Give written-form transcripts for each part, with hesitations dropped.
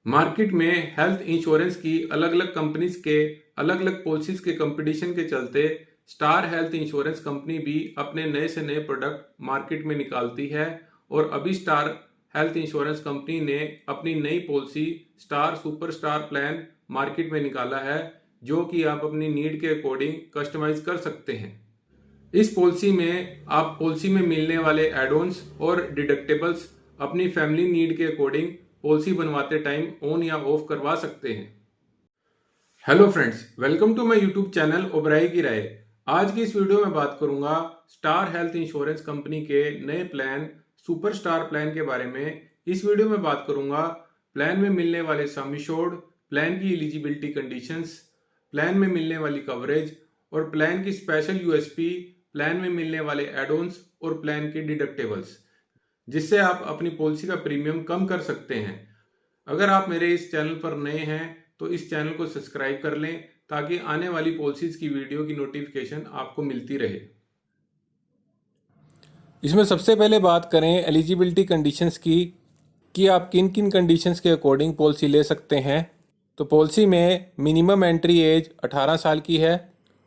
Market में health insurance की अलग अलग कंपनीज के अलग अलग पॉलिसीज के कंपटीशन के चलते स्टार हेल्थ इंश्योरेंस कंपनी भी अपने नए से नए प्रोडक्ट मार्केट में निकालती है। और अभी स्टार हेल्थ इंश्योरेंस कंपनी ने अपनी नई policy star super star plan market में निकाला है, जो कि आप अपनी नीड के अकॉर्डिंग कस्टमाइज कर सकते हैं। इस पॉलिसी में आप पॉलिसी में मिलने वाले एड-ऑन्स और डिडक्टेबल्स अपनी फैमिली नीड के अकॉर्डिंग पॉलिसी बनवाते टाइम ऑन या ऑफ करवा सकते हैं। Hello friends, welcome to my YouTube channel Oberoi की राय। आज की इस वीडियो में बात करूंगा स्टार हेल्थ इंश्योरेंस कंपनी के नए प्लान सुपर स्टार प्लान के बारे में। इस वीडियो में बात करूंगा प्लान में मिलने वाले सम एश्योर्ड, प्लान की एलिजिबिलिटी कंडीशंस, प्लान में मिलने वाली कवरेज और प्लान की स्पेशल यूएसपी, प्लान में मिलने वाले एड-ऑन्स और प्लान के डिडक्टेबल्स, जिससे आप अपनी पॉलिसी का प्रीमियम कम कर सकते हैं। अगर आप मेरे इस चैनल पर नए हैं तो इस चैनल को सब्सक्राइब कर लें ताकि आने वाली पॉलिसीज की वीडियो की नोटिफिकेशन आपको मिलती रहे। इसमें सबसे पहले बात करें एलिजिबिलिटी कंडीशंस की कि आप किन किन कंडीशंस के अकॉर्डिंग पॉलिसी ले सकते हैं। तो पॉलिसी में मिनिमम एंट्री एज 18 साल की है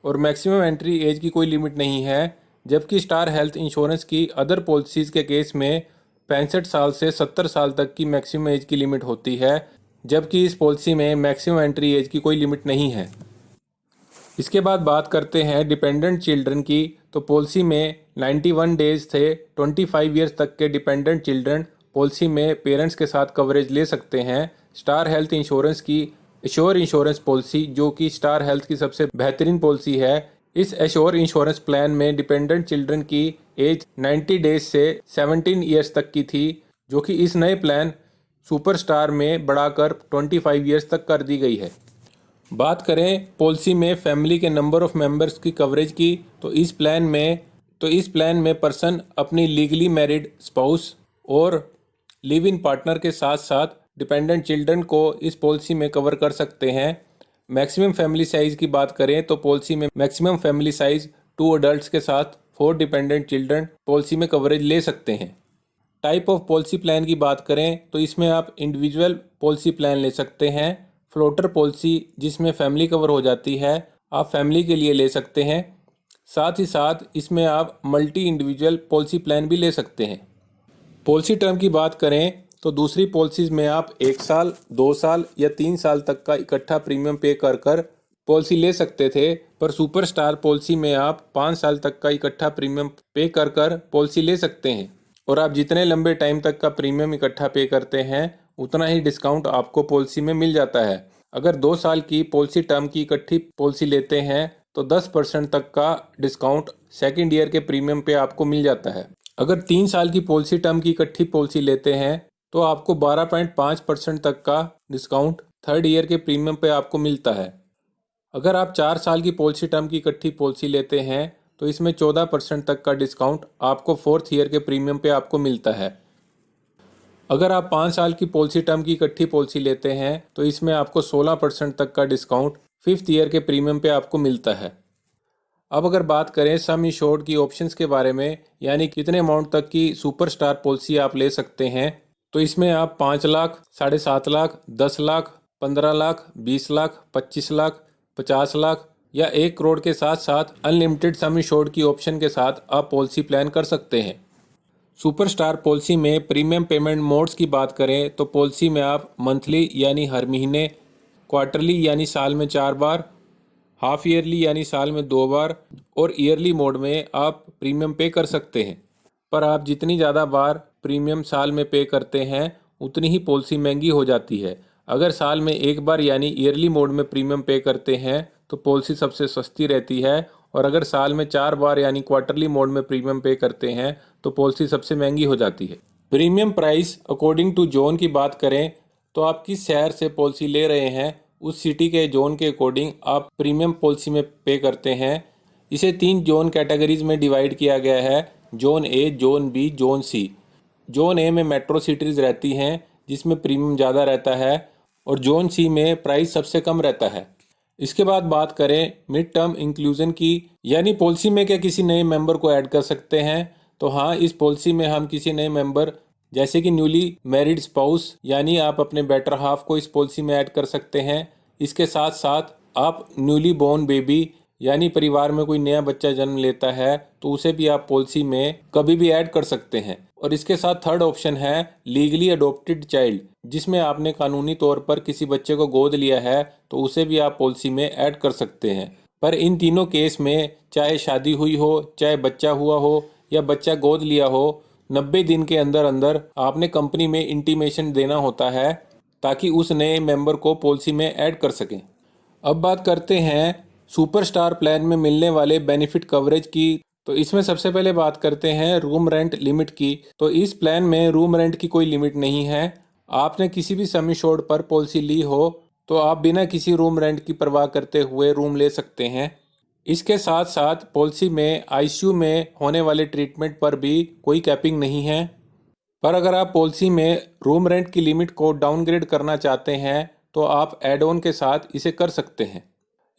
और मैक्सिमम एंट्री एज की कोई लिमिट नहीं है, जबकि स्टार हेल्थ इंश्योरेंस की अदर पॉलिसीज़ के केस में 65 साल से 70 साल तक की मैक्सिमम एज की लिमिट होती है, जबकि इस पॉलिसी में मैक्सिमम एंट्री एज की कोई लिमिट नहीं है। इसके बाद बात करते हैं डिपेंडेंट चिल्ड्रन की। तो पॉलिसी में 91 डेज थे 25 ईयर्स तक के डिपेंडेंट चिल्ड्रन पॉलिसी में पेरेंट्स के साथ कवरेज ले सकते हैं। स्टार हेल्थ इंश्योरेंस की एश्योर इंश्योरेंस पॉलिसी, जो कि स्टार हेल्थ की सबसे बेहतरीन पॉलिसी है, इस एश्योर इंश्योरेंस प्लान में डिपेंडेंट चिल्ड्रन की एज 90 डेज से 17 ईयर्स तक की थी, जो कि इस नए प्लान सुपर स्टार में बढ़ाकर 25 ईयर्स तक कर दी गई है। बात करें पॉलिसी में फैमिली के नंबर ऑफ मेंबर्स की कवरेज की, तो इस प्लान में पर्सन अपनी लीगली मैरिड स्पाउस और लिव इन पार्टनर के साथ साथ डिपेंडेंट चिल्ड्रन को इस पॉलिसी में कवर कर सकते हैं। मैक्सिमम फैमिली साइज़ की बात करें तो पॉलिसी में मैक्सिमम फैमिली साइज़ 2 अडल्ट्स के साथ 4 डिपेंडेंट चिल्ड्रन पॉलिसी में कवरेज ले सकते हैं। टाइप ऑफ पॉलिसी प्लान की बात करें तो इसमें आप इंडिविजुअल पॉलिसी प्लान ले सकते हैं। फ्लोटर पॉलिसी, जिसमें फैमिली कवर हो जाती है, आप फैमिली के लिए ले सकते हैं। साथ ही साथ इसमें आप मल्टी इंडिविजुअल पॉलिसी प्लान भी ले सकते हैं। पॉलिसी टर्म की बात करें तो दूसरी पॉलिसीज़ में आप 1 साल, 2 साल या 3 साल तक का इकट्ठा प्रीमियम पे कर कर पॉलिसी ले सकते थे, पर सुपर स्टार पॉलिसी में आप 5 साल तक का इकट्ठा प्रीमियम पे कर कर पॉलिसी ले सकते हैं। और आप जितने लंबे टाइम तक का प्रीमियम इकट्ठा पे करते हैं उतना ही डिस्काउंट आपको पॉलिसी में मिल जाता है। अगर 2 साल की पॉलिसी टर्म की इकट्ठी पॉलिसी लेते हैं तो 10% तक का डिस्काउंट सेकेंड ईयर के प्रीमियम पे आपको मिल जाता है। अगर 3 साल की पॉलिसी टर्म की इकट्ठी पॉलिसी लेते हैं तो आपको 12.5% तक का डिस्काउंट थर्ड ईयर के प्रीमियम पे आपको मिलता है। अगर आप 4 साल की पॉलिसी टर्म की इकट्ठी पॉलिसी लेते हैं तो इसमें 14% तक का डिस्काउंट आपको फोर्थ ईयर के प्रीमियम पे आपको मिलता है। अगर आप 5 साल की पॉलिसी टर्म की इकट्ठी पॉलिसी लेते हैं तो इसमें आपको 16% तक का डिस्काउंट फिफ्थ ईयर के प्रीमियम पे आपको मिलता है। अब अगर बात करें सम एश्योर्ड की ऑप्शंस के बारे में, यानी कितने अमाउंट तक की सुपर स्टार पॉलिसी आप ले सकते हैं, तो इसमें आप 5 लाख, 7.5 लाख, 10 लाख, 15 लाख, 20 लाख, 25 लाख, 50 लाख या 1 करोड़ के साथ साथ अनलिमिटेड सम एश्योर्ड की ऑप्शन के साथ आप पॉलिसी प्लान कर सकते हैं। सुपर स्टार पॉलिसी में प्रीमियम पेमेंट मोड्स की बात करें तो पॉलिसी में आप मंथली यानी हर महीने, क्वार्टरली यानी साल में 4 बार, हाफ ईयरली यानी साल में 2 बार और ईयरली मोड में आप प्रीमियम पे कर सकते हैं। पर आप जितनी ज़्यादा बार प्रीमियम साल में पे करते हैं उतनी ही पॉलिसी महंगी हो जाती है। अगर साल में 1 बार यानी ईयरली मोड में प्रीमियम पे करते हैं तो पॉलिसी सबसे सस्ती रहती है, और अगर साल में 4 बार यानी क्वार्टरली मोड में प्रीमियम पे करते हैं तो पॉलिसी सबसे महंगी हो जाती है। Premium price according to zone की बात करें तो आप किस शहर से पॉलिसी ले रहे हैं उस सिटी के जोन के अकॉर्डिंग आप प्रीमियम पॉलिसी में पे करते हैं। इसे 3 जोन कैटेगरीज में डिवाइड किया गया है: zone A, zone B, zone C. Zone A में मेट्रो सिटीज़ रहती हैं जिसमें प्रीमियम ज़्यादा रहता है, और जोन सी में प्राइस सबसे कम रहता है। इसके बाद बात करें मिड टर्म इंक्लूजन की, यानी पॉलिसी में क्या किसी नए मेंबर को ऐड कर सकते हैं। तो हाँ, इस पॉलिसी में हम किसी नए मेंबर जैसे कि न्यूली मैरिड स्पाउस, यानी आप अपने बेटर हाफ को इस पॉलिसी में ऐड कर सकते हैं। इसके साथ साथ आप न्यूली बोर्न बेबी, यानी परिवार में कोई नया बच्चा जन्म लेता है तो उसे भी आप पॉलिसी में कभी भी ऐड कर सकते हैं। और इसके साथ थर्ड ऑप्शन है लीगली अडॉप्टेड चाइल्ड, जिसमें आपने कानूनी तौर पर किसी बच्चे को गोद लिया है तो उसे भी आप पॉलिसी में ऐड कर सकते हैं। पर इन तीनों केस में चाहे शादी हुई हो, चाहे बच्चा हुआ हो या बच्चा गोद लिया हो, 90 दिन के अंदर अंदर आपने कंपनी में इंटीमेशन देना होता है ताकि उस नए मेंबर को पॉलिसी में ऐड कर सकें। अब बात करते हैं सुपरस्टार प्लान में मिलने वाले बेनिफिट कवरेज की। तो इसमें सबसे पहले बात करते हैं रूम रेंट लिमिट की। तो इस प्लान में रूम रेंट की कोई लिमिट नहीं है। आपने किसी भी सम एश्योर्ड पर पॉलिसी ली हो तो आप बिना किसी रूम रेंट की परवाह करते हुए रूम ले सकते हैं। इसके साथ साथ पॉलिसी में आईसीयू में होने वाले ट्रीटमेंट पर भी कोई कैपिंग नहीं है। पर अगर आप पॉलिसी में रूम रेंट की लिमिट को डाउनग्रेड करना चाहते हैं तो आप एड ऑन के साथ इसे कर सकते हैं।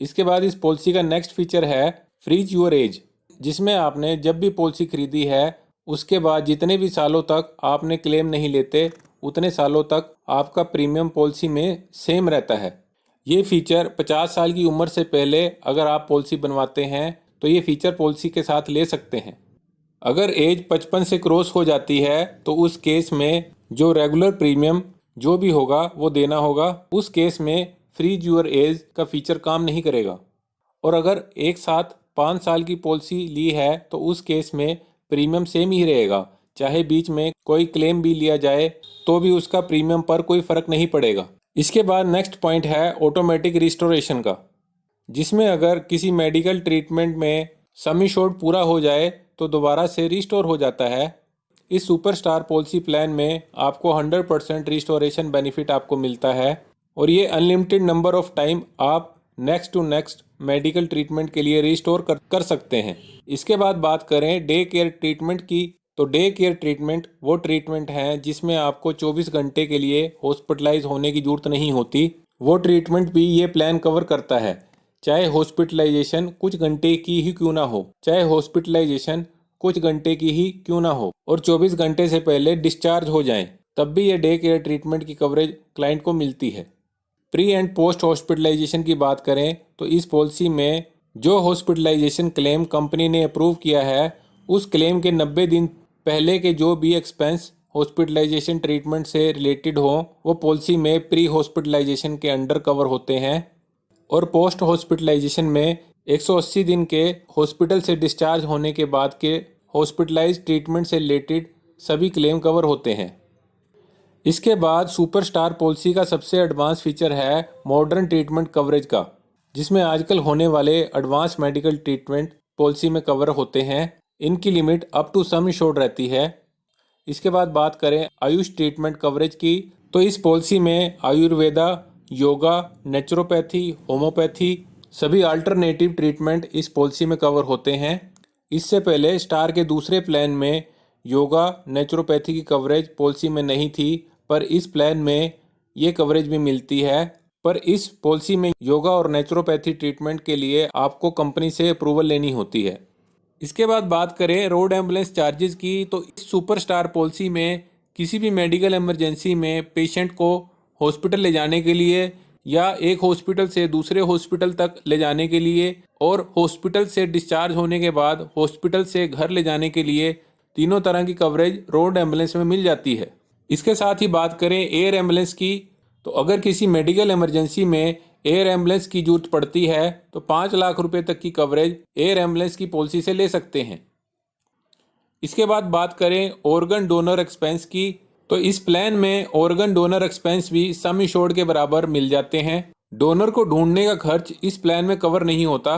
इसके बाद इस पॉलिसी का नेक्स्ट फीचर है फ्रीज योर एज, जिसमें आपने जब भी पॉलिसी खरीदी है उसके बाद जितने भी सालों तक आपने क्लेम नहीं लेते उतने सालों तक आपका प्रीमियम पॉलिसी में सेम रहता है। ये फीचर 50 साल की उम्र से पहले अगर आप पॉलिसी बनवाते हैं तो ये फीचर पॉलिसी के साथ ले सकते हैं। अगर एज 55 से क्रॉस हो जाती है तो उस केस में जो रेगुलर प्रीमियम जो भी होगा वो देना होगा। उस केस में फ्रीज योर एज का फीचर काम नहीं करेगा। और अगर एक साथ 5 साल की पॉलिसी ली है तो उस केस में प्रीमियम सेम ही रहेगा, चाहे बीच में कोई क्लेम भी लिया जाए तो भी उसका प्रीमियम पर कोई फ़र्क नहीं पड़ेगा। इसके बाद नेक्स्ट पॉइंट है ऑटोमेटिक रिस्टोरेशन का, जिसमें अगर किसी मेडिकल ट्रीटमेंट में सम एश्योर्ड पूरा हो जाए तो दोबारा से रिस्टोर हो जाता है। इस सुपरस्टार पॉलिसी प्लान में आपको 100% रिस्टोरेशन बेनिफिट आपको मिलता है और ये अनलिमिटेड नंबर ऑफ टाइम आप next to next medical treatment के लिए रिस्टोर कर सकते हैं। इसके बाद बात करें डे केयर ट्रीटमेंट की। तो डे केयर ट्रीटमेंट वो ट्रीटमेंट हैं जिसमें आपको 24 घंटे के लिए हॉस्पिटलाइज होने की ज़रूरत नहीं होती। वो ट्रीटमेंट भी ये प्लान कवर करता है, चाहे हॉस्पिटलाइजेशन कुछ घंटे की ही क्यों ना हो, चाहे हॉस्पिटलाइजेशन कुछ घंटे की ही क्यों ना हो और 24 घंटे से पहले डिस्चार्ज हो जाएं, तब भी ये डे केयर ट्रीटमेंट की कवरेज क्लाइंट को मिलती है। प्री एंड पोस्ट हॉस्पिटलाइजेशन की बात करें तो इस पॉलिसी में जो हॉस्पिटलाइजेशन क्लेम कंपनी ने अप्रूव किया है उस क्लेम के 90 दिन पहले के जो भी एक्सपेंस हॉस्पिटलाइजेशन ट्रीटमेंट से रिलेटेड हो वो पॉलिसी में प्री हॉस्पिटलाइजेशन के अंडर कवर होते हैं। और पोस्ट हॉस्पिटलाइजेशन में 180 दिन के हॉस्पिटल से डिस्चार्ज होने के बाद के हॉस्पिटलाइज ट्रीटमेंट से रिलेटेड सभी क्लेम कवर होते हैं। इसके बाद सुपरस्टार पॉलिसी का सबसे एडवांस फीचर है मॉडर्न ट्रीटमेंट कवरेज का, जिसमें आजकल होने वाले एडवांस मेडिकल ट्रीटमेंट पॉलिसी में कवर होते हैं। इनकी limit up to sum assured रहती है। इसके बाद बात करें आयुष ट्रीटमेंट कवरेज की। तो इस पॉलिसी में आयुर्वेदा, योगा, नेचुरोपैथी, होम्योपैथी सभी अल्टरनेटिव ट्रीटमेंट इस पॉलिसी में कवर होते हैं। इससे पहले स्टार के दूसरे प्लान में योगा, नेचुरोपैथी की कवरेज पॉलिसी में नहीं थी, पर इस प्लान में ये कवरेज भी मिलती है। पर इस पॉलिसी में योगा और नेचुरोपैथी ट्रीटमेंट के लिए आपको कंपनी से अप्रूवल लेनी होती है। इसके बाद बात करें रोड एम्बुलेंस चार्जेस की। तो इस सुपरस्टार पॉलिसी में किसी भी मेडिकल इमरजेंसी में पेशेंट को हॉस्पिटल ले जाने के लिए या एक हॉस्पिटल से दूसरे हॉस्पिटल तक ले जाने के लिए और हॉस्पिटल से डिस्चार्ज होने के बाद हॉस्पिटल से घर ले जाने के लिए तीनों तरह की कवरेज रोड एम्बुलेंस में मिल जाती है। इसके साथ ही बात करें एयर एम्बुलेंस की। तो अगर किसी मेडिकल इमरजेंसी में एयर एम्बुलेंस की जरूरत पड़ती है तो 5 लाख रुपए तक की कवरेज एयर एम्बुलेंस की पॉलिसी से ले सकते हैं। इसके बाद बात करें ऑर्गन डोनर एक्सपेंस की। तो इस प्लान में ऑर्गन डोनर एक्सपेंस भी सम एश्योर्ड के बराबर मिल जाते हैं। डोनर को ढूंढने का खर्च इस प्लान में कवर नहीं होता,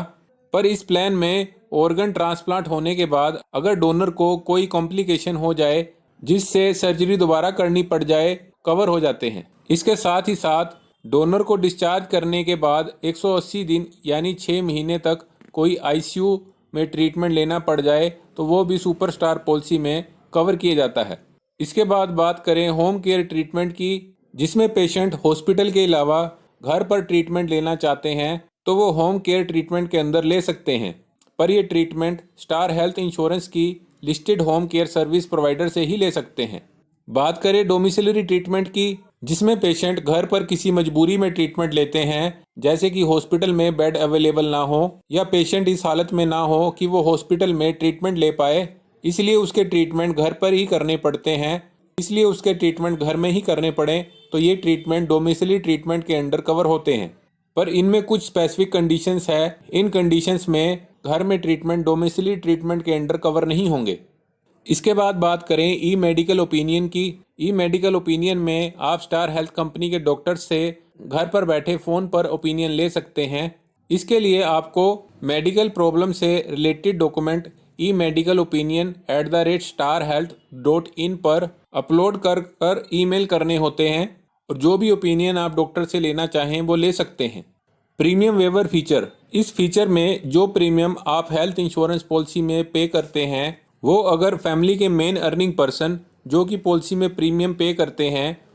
पर इस प्लान में ऑर्गन ट्रांसप्लांट होने के बाद अगर डोनर को कोई कॉम्प्लिकेशन हो जाए जिससे सर्जरी दोबारा करनी पड़ जाए, कवर हो जाते हैं। इसके साथ ही साथ डोनर को डिस्चार्ज करने के बाद 180 दिन यानी 6 महीने तक कोई आईसीयू में ट्रीटमेंट लेना पड़ जाए तो वो भी सुपरस्टार पॉलिसी में कवर किया जाता है। इसके बाद बात करें होम केयर ट्रीटमेंट की, जिसमें पेशेंट हॉस्पिटल के अलावा घर पर ट्रीटमेंट लेना चाहते हैं तो वो होम केयर ट्रीटमेंट के अंदर ले सकते हैं, पर ये ट्रीटमेंट स्टार हेल्थ इंश्योरेंस की listed home care service provider से ही ले सकते हैं। बात करें डोमिसिलरी ट्रीटमेंट की, जिसमें पेशेंट घर पर किसी मजबूरी में ट्रीटमेंट लेते हैं, जैसे कि हॉस्पिटल में बेड अवेलेबल ना हो या पेशेंट इस हालत में ना हो कि वो हॉस्पिटल में ट्रीटमेंट ले पाए, इसलिए उसके ट्रीटमेंट घर पर ही करने पड़ते हैं। इसलिए उसके ट्रीटमेंट घर में ही करने पड़े तो ये ट्रीटमेंट डोमिसिलरी ट्रीटमेंट के अंडर कवर होते हैं। पर इनमें कुछ स्पेसिफिक कंडीशंस है। इन कंडीशंस में घर में ट्रीटमेंट डोमिसिलरी ट्रीटमेंट के अंडर कवर नहीं होंगे। इसके बाद बात करें ई मेडिकल ओपिनियन की। ई मेडिकल ओपिनियन में आप स्टार हेल्थ कंपनी के डॉक्टर से घर पर बैठे फ़ोन पर ओपिनियन ले सकते हैं। इसके लिए आपको मेडिकल प्रॉब्लम से रिलेटेड डॉक्यूमेंट ई मेडिकल ओपिनियन @starhealth.in पर अपलोड कर ईमेल करने होते हैं और जो भी ओपिनियन आप डॉक्टर से लेना चाहें वो ले सकते हैं। प्रीमियम वेवर फीचर, इस फीचर में जो प्रीमियम आप हेल्थ इंश्योरेंस पॉलिसी में पे करते हैं वो अगर फैमिली के मेन अर्निंग पर्सन जो कि पॉलिसी में प्रीमियम पे करते हैं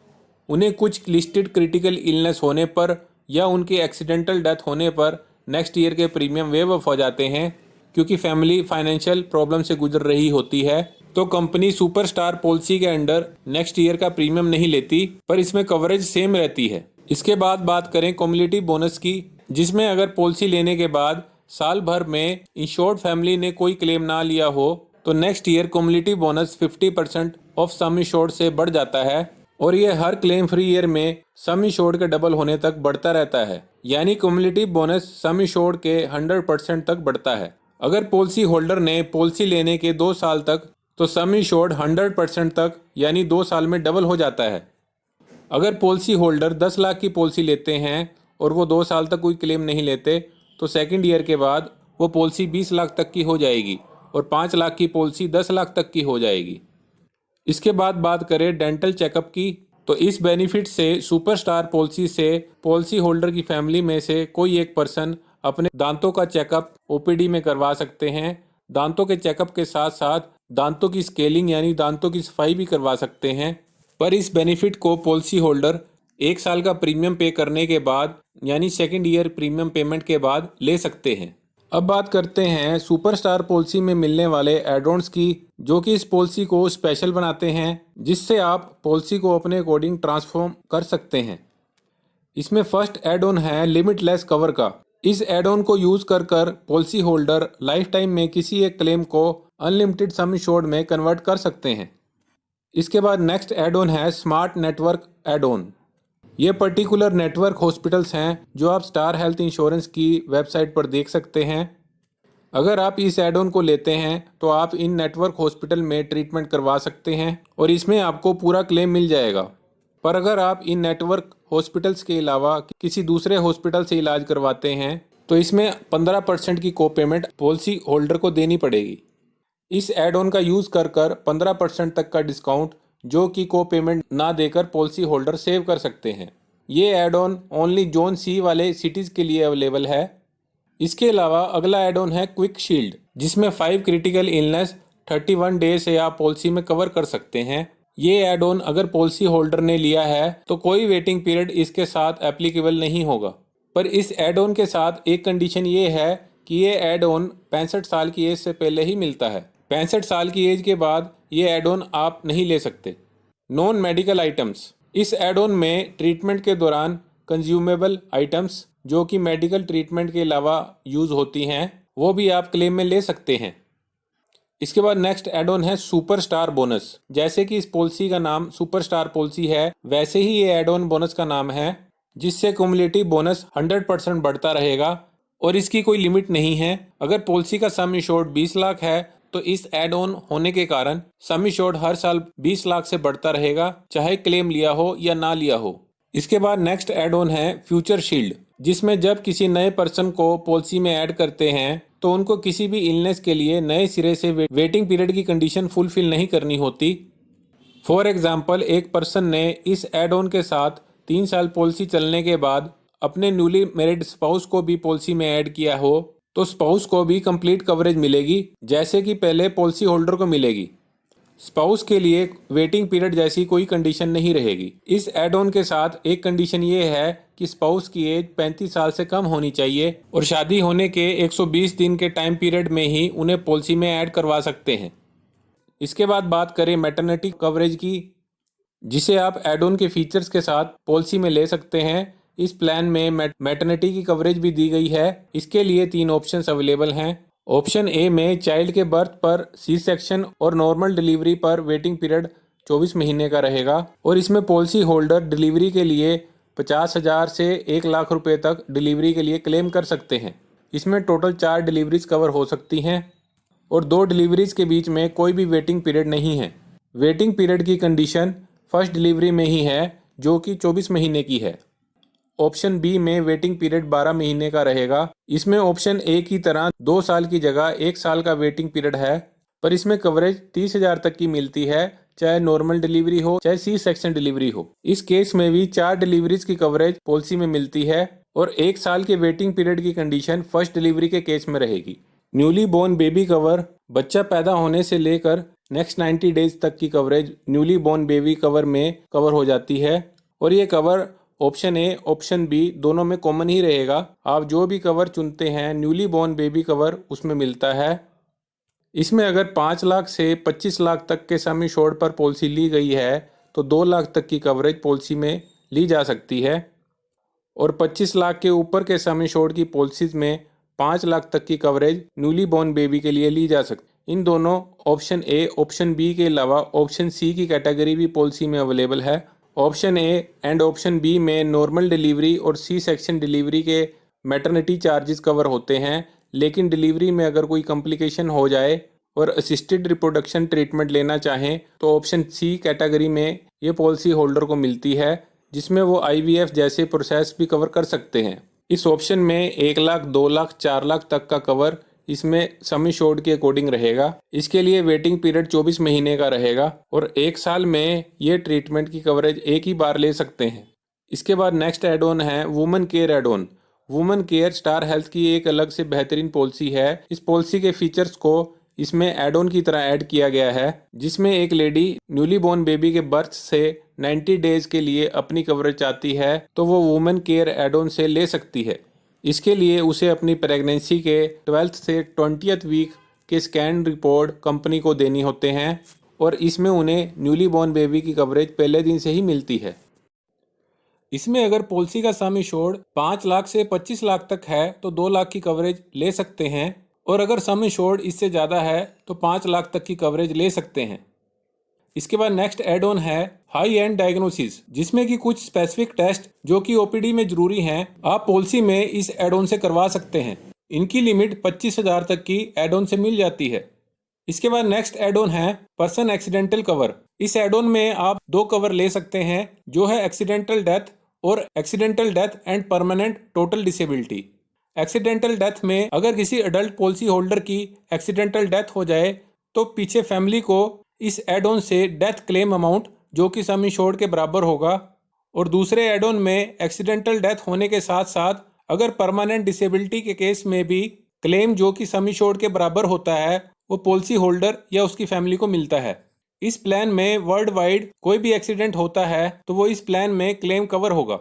उन्हें कुछ लिस्टेड क्रिटिकल इलनेस होने पर या उनके एक्सीडेंटल डेथ होने पर नेक्स्ट ईयर के प्रीमियम वेव ऑफ हो जाते हैं। क्योंकि फैमिली फाइनेंशियल प्रॉब्लम से गुजर रही होती है तो कंपनी सुपरस्टार पॉलिसी के अंडर नेक्स्ट ईयर का प्रीमियम नहीं लेती, पर इसमें कवरेज सेम रहती है। इसके बाद बात करें कम्युनिटी बोनस की, जिसमें अगर पॉलिसी लेने के बाद साल भर में इंश्योर्ड फैमिली ने कोई क्लेम ना लिया हो तो next year community bonus 50% of some insured से बढ़ जाता है और ये हर क्लेम फ्री ईयर में सम इंश्योर्ड के डबल होने तक बढ़ता रहता है। यानी कम्युनिटी बोनस सम इंश्योर्ड के 100% तक बढ़ता है। अगर पॉलिसी होल्डर ने पॉलिसी लेने के 2 साल तक तो सम इंश्योर्ड 100% तक यानी 2 साल में डबल हो जाता है। अगर पॉलिसी होल्डर 10 लाख की पॉलिसी लेते हैं और वो 2 साल तक कोई क्लेम नहीं लेते तो सेकंड ईयर के बाद वो पॉलिसी 20 लाख तक की हो जाएगी और 5 लाख की पॉलिसी 10 लाख तक की हो जाएगी। इसके बाद बात करें डेंटल चेकअप की, तो इस बेनिफिट से सुपरस्टार पॉलिसी से पॉलिसी होल्डर की फैमिली में से कोई एक पर्सन अपने दांतों का चेकअप ओपीडी में करवा सकते हैं। दांतों के चेकअप के साथ साथ दांतों की स्केलिंग यानी दांतों की सफाई भी करवा सकते हैं। पर इस बेनिफिट को पॉलिसी होल्डर 1 साल का प्रीमियम पे करने के बाद यानी सेकेंड ईयर प्रीमियम पेमेंट के बाद ले सकते हैं। अब बात करते हैं सुपरस्टार पॉलिसी में मिलने वाले एड-ऑन्स की, जो कि इस पॉलिसी को स्पेशल बनाते हैं, जिससे आप पॉलिसी को अपने अकॉर्डिंग ट्रांसफॉर्म कर सकते हैं। इसमें फर्स्ट एड ऑन है लिमिटलेस कवर का। इस एड ऑन को यूज कर पॉलिसी होल्डर लाइफ टाइम में किसी एक क्लेम को अनलिमिटेड सम इंश्योर्ड में कन्वर्ट कर सकते हैं। इसके बाद नेक्स्ट एड ऑन है स्मार्ट नेटवर्क एड ऑन। ये पर्टिकुलर नेटवर्क हॉस्पिटल्स हैं जो आप स्टार हेल्थ इंश्योरेंस की वेबसाइट पर देख सकते हैं। अगर आप इस एड ऑन को लेते हैं तो आप इन नेटवर्क हॉस्पिटल में ट्रीटमेंट करवा सकते हैं और इसमें आपको पूरा क्लेम मिल जाएगा। पर अगर आप इन नेटवर्क हॉस्पिटल्स के अलावा किसी दूसरे हॉस्पिटल से इलाज करवाते हैं तो इसमें 15% की को पेमेंट पॉलिसी होल्डर को देनी पड़ेगी। इस एड ऑन का यूज़ कर 15% तक का डिस्काउंट जो कि को पेमेंट ना देकर पॉलिसी होल्डर सेव कर सकते हैं। ये एड ऑन ओनली जोन सी वाले सिटीज़ के लिए अवेलेबल है। इसके अलावा अगला एड ऑन है क्विक शील्ड, जिसमें 5 क्रिटिकल इलनेस 31 डेज से आप पॉलिसी में कवर कर सकते हैं। ये एड ऑन अगर पॉलिसी होल्डर ने लिया है तो कोई वेटिंग पीरियड इसके साथ एप्लीकेबल नहीं होगा। पर इस एड ऑन के साथ एक कंडीशन ये है कि ये एड ऑन 65 साल की एज से पहले ही मिलता है। 65 साल की एज के बाद ये एड ऑन आप नहीं ले सकते। नॉन मेडिकल आइटम्स, इस एड ऑन में ट्रीटमेंट के दौरान कंज्यूमेबल आइटम्स जो कि मेडिकल ट्रीटमेंट के अलावा यूज़ होती हैं वो भी आप क्लेम में ले सकते हैं। इसके बाद नेक्स्ट एड ऑन है सुपरस्टार बोनस। जैसे कि इस पॉलिसी का नाम सुपरस्टार पॉलिसी है वैसे ही ये एड ऑन बोनस का नाम है, जिससे क्युमुलेटिव बोनस 100% बढ़ता रहेगा और इसकी कोई लिमिट नहीं है। अगर पॉलिसी का सम इंश्योर्ड 20 लाख है तो इस एड ऑन होने के कारण सम इंश्योर्ड हर साल 20 लाख से बढ़ता रहेगा, चाहे क्लेम लिया हो या ना लिया हो। इसके बाद नेक्स्ट एड ऑन है फ्यूचर शील्ड, जिसमें जब किसी नए पर्सन को पॉलिसी में ऐड करते हैं तो उनको किसी भी इलनेस के लिए नए सिरे से वेटिंग पीरियड की कंडीशन फुलफिल नहीं करनी होती। फॉर एग्जांपल, एक पर्सन ने इस एड ऑन के साथ 3 साल पॉलिसी चलने के बाद अपने न्यूली मैरिड स्पाउस को भी पॉलिसी में ऐड किया हो तो स्पाउस को भी कंप्लीट कवरेज मिलेगी जैसे कि पहले पॉलिसी होल्डर को मिलेगी। स्पाउस के लिए वेटिंग पीरियड जैसी कोई कंडीशन नहीं रहेगी। इस एड ऑन के साथ एक कंडीशन ये है कि स्पाउस की एज 35 साल से कम होनी चाहिए और शादी होने के 120 दिन के टाइम पीरियड में ही उन्हें पॉलिसी में ऐड करवा सकते हैं। इसके बाद बात करें मैटरनिटी कवरेज की, जिसे आप एड ऑन के फीचर्स के साथ पॉलिसी में ले सकते हैं। इस प्लान में मैटरनिटी की कवरेज भी दी गई है। इसके लिए 3 ऑप्शंस अवेलेबल हैं। ऑप्शन ए में चाइल्ड के बर्थ पर सी सेक्शन और नॉर्मल डिलीवरी पर वेटिंग पीरियड 24 महीने का रहेगा और इसमें पॉलिसी होल्डर डिलीवरी के लिए 50,000 से 1 लाख रुपए तक डिलीवरी के लिए क्लेम कर सकते हैं। इसमें टोटल 4 डिलीवरीज कवर हो सकती हैं और 2 डिलीवरीज के बीच में कोई भी वेटिंग पीरियड नहीं है। वेटिंग पीरियड की कंडीशन फर्स्ट डिलीवरी में ही है, जो कि 24 महीने की है। ऑप्शन बी में वेटिंग पीरियड 12 महीने का रहेगा। इसमें ऑप्शन ए की तरह 2 साल की जगह 1 साल का वेटिंग पीरियड है, पर इसमें कवरेज 30,000 तक की मिलती है, चाहे नॉर्मल डिलीवरी हो चाहे सी सेक्शन डिलीवरी हो। इस केस में भी 4 डिलीवरीज की कवरेज पॉलिसी में मिलती है और 1 साल के वेटिंग पीरियड की कंडीशन फर्स्ट डिलीवरी के केस में रहेगी। न्यूली बोर्न बेबी कवर, बच्चा पैदा होने से लेकर नेक्स्ट 90 डेज तक की coverage newly born baby cover में कवर हो जाती है और ये cover option A option B दोनों में कॉमन ही रहेगा। आप जो भी कवर चुनते हैं न्यूली बोर्न बेबी कवर उसमें मिलता है। इसमें अगर 5 लाख से 25 लाख तक के सम इंश्योर्ड पर पॉलिसी ली गई है तो 2 लाख तक की कवरेज पॉलिसी में ली जा सकती है और 25 लाख के ऊपर के सम इंश्योर्ड की पॉलिसीज में 5 लाख तक की कवरेज न्यूली बोर्न बेबी के लिए ली जा सकती। इन दोनों ऑप्शन ए ऑप्शन बी के अलावा ऑप्शन सी की कैटेगरी भी पॉलिसी में अवेलेबल है। Option A and option B में नॉर्मल डिलीवरी और सी सेक्शन डिलीवरी के मैटरनिटी चार्जेस कवर होते हैं, लेकिन डिलीवरी में अगर कोई कॉम्प्लिकेशन हो जाए और असिस्टेड रिप्रोडक्शन ट्रीटमेंट लेना चाहें तो ऑप्शन सी कैटेगरी में ये पॉलिसी होल्डर को मिलती है, जिसमें वो IVF जैसे प्रोसेस भी कवर कर सकते हैं। इस ऑप्शन में 1 लाख, 2 लाख, 4 लाख तक का कवर इसमें सम इंश्योर्ड के अकॉर्डिंग रहेगा। इसके लिए वेटिंग पीरियड 24 महीने का रहेगा और 1 साल में ये ट्रीटमेंट की कवरेज एक ही बार ले सकते हैं। इसके बाद नेक्स्ट एड ऑन है women care add on. Women care Star Health की एक अलग से बेहतरीन पॉलिसी है। इस पॉलिसी के फीचर्स को इसमें एड ऑन की तरह ऐड किया गया है, जिसमें एक लेडी न्यूली बोर्न बेबी के बर्थ से 90 डेज के लिए अपनी कवरेज चाहती है तो वो वुमेन केयर एड ऑन से ले सकती है। इसके लिए उसे अपनी प्रेगनेंसी के 12th से 20th वीक के स्कैन रिपोर्ट कंपनी को देनी होते हैं और इसमें उन्हें न्यूली बोर्न बेबी की कवरेज पहले दिन से ही मिलती है। इसमें अगर पॉलिसी का सम इंश्योर्ड 5 लाख से 25 लाख तक है तो 2 लाख की कवरेज ले सकते हैं और अगर सम इंश्योर्ड इससे ज़्यादा है तो 5 लाख तक की कवरेज ले सकते हैं। इसके बाद नेक्स्ट एड ऑन है हाई एंड डायग्नोसिस, जिसमें कि कुछ स्पेसिफिक टेस्ट जो कि OPD में जरूरी हैं आप पॉलिसी में इस एड ऑन से करवा सकते हैं। इनकी लिमिट 25,000 तक की एड ऑन से मिल जाती है। इसके बाद नेक्स्ट एड ऑन है पर्सन एक्सीडेंटल कवर। इस एड ऑन में आप 2 कवर ले सकते हैं, जो है एक्सीडेंटल डेथ और accidental death and permanent total disability. Accidental death में अगर किसी अडल्ट पॉलिसी होल्डर की एक्सीडेंटल डेथ हो जाए तो पीछे फैमिली को इस एड ऑन से डेथ क्लेम अमाउंट जो कि सम इंश्योर्ड के बराबर होगा और दूसरे एड ऑन में एक्सीडेंटल डेथ होने के साथ साथ अगर परमानेंट डिसेबिलिटी के केस में भी क्लेम जो कि सम इंश्योर्ड के बराबर होता है वो पॉलिसी होल्डर या उसकी फैमिली को मिलता है। इस प्लान में वर्ल्ड वाइड कोई भी एक्सीडेंट होता है तो वो इस प्लान में क्लेम कवर होगा।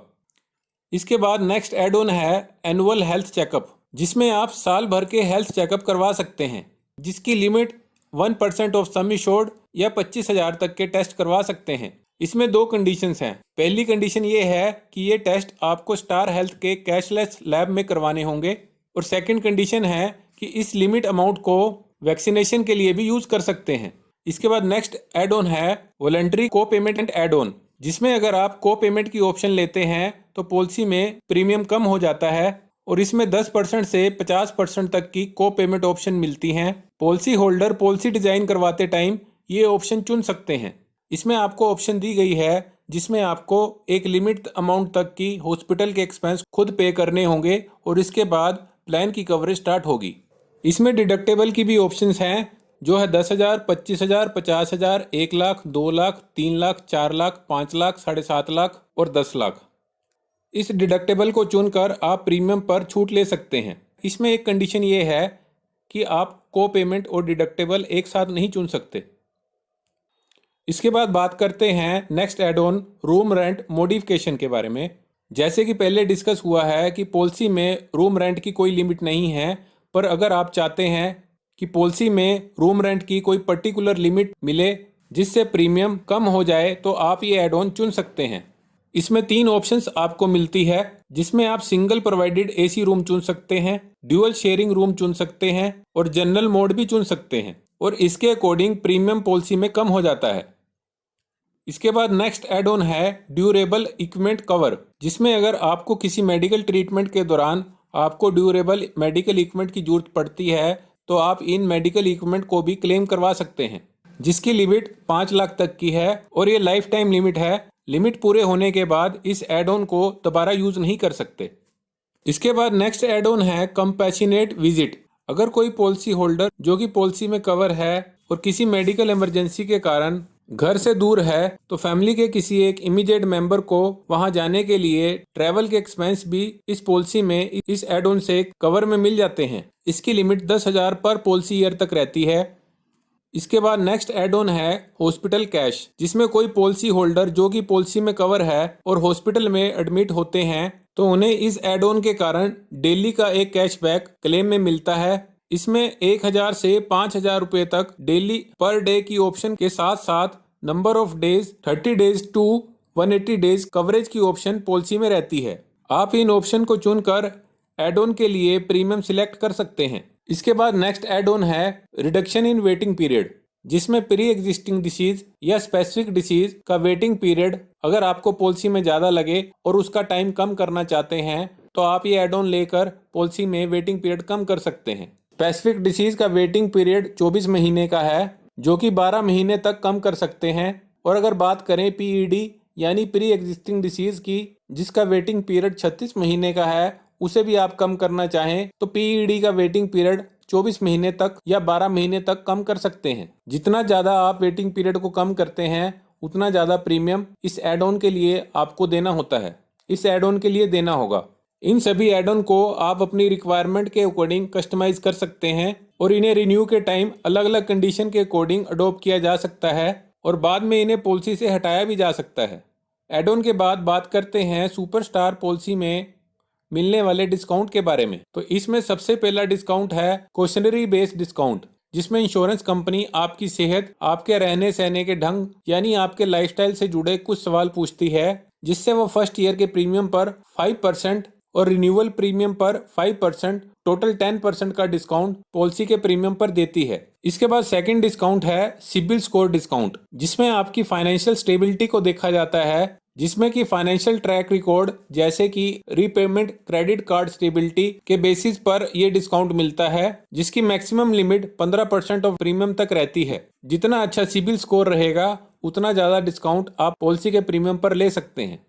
इसके बाद नेक्स्ट एड ऑन है एनुअल हेल्थ चेकअप, जिसमें आप साल भर के हेल्थ चेकअप करवा सकते हैं, जिसकी लिमिट 1% ऑफ सम इंश्योर्ड या 25,000 तक के टेस्ट करवा सकते हैं। इसमें 2 कंडीशंस हैं। पहली कंडीशन ये है कि ये टेस्ट आपको स्टार हेल्थ के कैशलेस लैब में करवाने होंगे और सेकंड कंडीशन है कि इस लिमिट अमाउंट को वैक्सीनेशन के लिए भी यूज कर सकते हैं। इसके बाद नेक्स्ट एड ऑन है वॉलंटरी को पेमेंट एड ऑन, जिसमें अगर आप को पेमेंट की ऑप्शन लेते हैं तो पॉलिसी में प्रीमियम कम हो जाता है और इसमें 10% से 50% तक की को पेमेंट ऑप्शन मिलती हैं। पॉलिसी होल्डर पॉलिसी डिजाइन करवाते टाइम ये ऑप्शन चुन सकते हैं। इसमें आपको ऑप्शन दी गई है जिसमें आपको एक लिमिट अमाउंट तक की हॉस्पिटल के एक्सपेंस खुद पे करने होंगे और इसके बाद प्लान की कवरेज स्टार्ट होगी। इसमें डिडक्टेबल की भी ऑप्शंस हैं, जो है 10,000, 25,000, 50,000, 1 लाख, 2 लाख, 3 लाख, 4 लाख, 5 लाख, 7.5 लाख और 10 लाख। इस डिडक्टेबल को चुनकर आप प्रीमियम पर छूट ले सकते हैं। इसमें एक कंडीशन ये है कि आप को पेमेंट और डिडक्टेबल एक साथ नहीं चुन सकते। इसके बाद बात करते हैं next add on room rent modification के बारे में। जैसे कि पहले डिस्कस हुआ है कि पॉलिसी में रूम रेंट की कोई लिमिट नहीं है, पर अगर आप चाहते हैं कि पॉलिसी में रूम रेंट की कोई पर्टिकुलर लिमिट मिले जिससे प्रीमियम कम हो जाए तो आप ये एड ऑन चुन सकते हैं। इसमें 3 ऑप्शंस आपको मिलती है, जिसमें आप सिंगल प्रोवाइडेड एसी रूम चुन सकते हैं, ड्यूअल शेयरिंग रूम चुन सकते हैं और जनरल मोड भी चुन सकते हैं, और इसके अकॉर्डिंग प्रीमियम पॉलिसी में कम हो जाता है। इसके बाद नेक्स्ट एड ऑन है ड्यूरेबल इक्विपमेंट कवर, जिसमें अगर आपको किसी मेडिकल ट्रीटमेंट के दौरान आपको ड्यूरेबल मेडिकल इक्विपमेंट की जरूरत पड़ती है तो आप इन मेडिकल इक्विपमेंट को भी क्लेम करवा सकते हैं, जिसकी लिमिट 5 लाख तक की है और ये लाइफ टाइम लिमिट है। लिमिट पूरे होने के बाद इस एड ऑन को दोबारा यूज नहीं कर सकते। इसके बाद नेक्स्ट एड ऑन है कंपैशनेट विजिट। अगर कोई पॉलिसी होल्डर जो कि पॉलिसी में कवर है और किसी मेडिकल इमरजेंसी के कारण घर से दूर है तो फैमिली के किसी एक इमीडिएट मेंबर को वहां जाने के लिए ट्रैवल के एक्सपेंस भी इस पॉलिसी में इस एड ऑन से कवर में मिल जाते हैं। इसकी लिमिट 10,000 पर पॉलिसी ईयर तक रहती है। इसके बाद नेक्स्ट एड ऑन है हॉस्पिटल कैश, जिसमें कोई पॉलिसी होल्डर जो कि पॉलिसी में कवर है और हॉस्पिटल में एडमिट होते हैं तो उन्हें इस एड ऑन के कारण डेली का एक कैशबैक क्लेम में मिलता है। इसमें 1,000 से 5,000 रुपए तक डेली पर डे की ऑप्शन के साथ साथ number of days 30 days to 180 days coverage की ऑप्शन पॉलिसी में रहती है। आप इन ऑप्शन को चुनकर एड ऑन के लिए प्रीमियम सिलेक्ट कर सकते हैं। इसके बाद नेक्स्ट एड ऑन है रिडक्शन इन वेटिंग पीरियड, जिसमें प्री एग्जिस्टिंग डिसीज या स्पेसिफिक डिसीज का वेटिंग पीरियड अगर आपको पॉलिसी में ज़्यादा लगे और उसका टाइम कम करना चाहते हैं तो आप ये एड ऑन लेकर पॉलिसी में वेटिंग पीरियड कम कर सकते हैं। स्पेसिफिक डिसीज का वेटिंग पीरियड 24 महीने का है, जो कि 12 महीने तक कम कर सकते हैं। और अगर बात करें पीईडी यानी प्री एग्जिस्टिंग डिसीज की, जिसका वेटिंग पीरियड 36 महीने का है, उसे भी आप कम करना चाहें तो पीईडी का वेटिंग पीरियड 24 महीने तक या 12 महीने तक कम कर सकते हैं। जितना ज़्यादा आप वेटिंग पीरियड को कम करते हैं उतना ज़्यादा प्रीमियम इस एड ऑन के लिए आपको देना होता है, इस एड ऑन के लिए देना होगा। इन सभी एड ऑन को आप अपनी रिक्वायरमेंट के अकॉर्डिंग कस्टमाइज कर सकते हैं और इन्हें रिन्यू के टाइम अलग अलग कंडीशन के अकॉर्डिंग अडॉप्ट किया जा सकता है और बाद में इन्हें पॉलिसी से हटाया भी जा सकता है। एड ऑन के बाद बात करते हैं सुपरस्टार पॉलिसी में मिलने वाले डिस्काउंट के बारे में। तो इसमें सबसे पहला डिस्काउंट है क्वेश्चनरी बेस्ड डिस्काउंट, जिसमें इंश्योरेंस कंपनी आपकी सेहत, आपके रहने सहने के ढंग यानी आपके लाइफस्टाइल से जुड़े कुछ सवाल पूछती है, जिससे वो फर्स्ट ईयर के प्रीमियम पर 5% और रिन्यूअल प्रीमियम पर 5%, टोटल 10% का डिस्काउंट पॉलिसी के प्रीमियम पर देती है। इसके बाद सेकंड डिस्काउंट है सिबिल स्कोर डिस्काउंट, जिसमें आपकी फाइनेंशियल स्टेबिलिटी को देखा जाता है, जिसमें कि फाइनेंशियल ट्रैक रिकॉर्ड जैसे कि रीपेमेंट, क्रेडिट कार्ड स्टेबिलिटी के बेसिस पर यह डिस्काउंट मिलता है, जिसकी मैक्सिमम लिमिट 15% ऑफ प्रीमियम तक रहती है। जितना अच्छा सिबिल स्कोर रहेगा उतना ज्यादा डिस्काउंट आप पॉलिसी के प्रीमियम पर ले सकते हैं।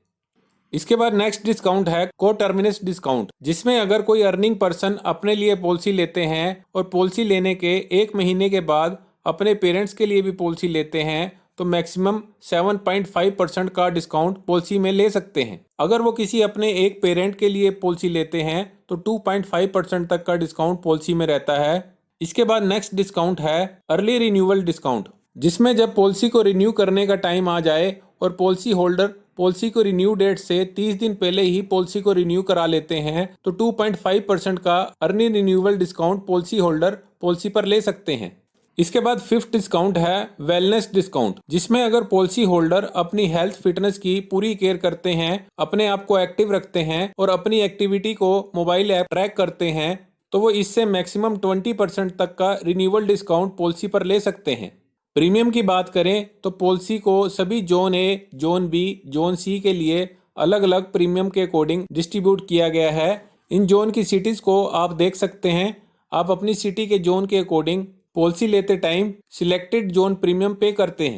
इसके बाद नेक्स्ट डिस्काउंट है को टर्मिनस डिस्काउंट, जिसमें अगर कोई अर्निंग पर्सन अपने लिए पॉलिसी लेते हैं और पॉलिसी लेने के 1 महीने के बाद अपने पेरेंट्स के लिए भी पॉलिसी लेते हैं तो मैक्सिमम 7.5% का डिस्काउंट पॉलिसी में ले सकते हैं। अगर वो किसी अपने एक पेरेंट के लिए पॉलिसी लेते हैं तो 2.5% तक का डिस्काउंट पॉलिसी में रहता है। इसके बाद नेक्स्ट डिस्काउंट है अर्ली रिन्यूअल डिस्काउंट, जिसमें जब पॉलिसी को रिन्यू करने का टाइम आ जाए और पॉलिसी होल्डर पॉलिसी को रिन्यू डेट से 30 दिन पहले ही पॉलिसी को रिन्यू करा लेते हैं तो 2.5% का early renewal discount policy holder policy पर ले सकते हैं। इसके बाद फिफ्थ डिस्काउंट है वेलनेस डिस्काउंट, जिसमें अगर पॉलिसी होल्डर अपनी हेल्थ फिटनेस की पूरी केयर करते हैं, अपने आप को एक्टिव रखते हैं और अपनी एक्टिविटी को मोबाइल ऐप ट्रैक करते हैं तो वो इससे मैक्सिमम 20% तक का रिन्यूअल डिस्काउंट पॉलिसी पर ले सकते हैं। प्रीमियम की बात करें तो पॉलिसी को सभी zone A, zone B, zone C के लिए अलग अलग प्रीमियम के अकॉर्डिंग डिस्ट्रीब्यूट किया गया है। इन जोन की सिटीज को आप देख सकते हैं। आप अपनी सिटी के जोन के अकॉर्डिंग पॉलिसी लेते टाइम सिलेक्टेड जोन प्रीमियम पे करते हैं।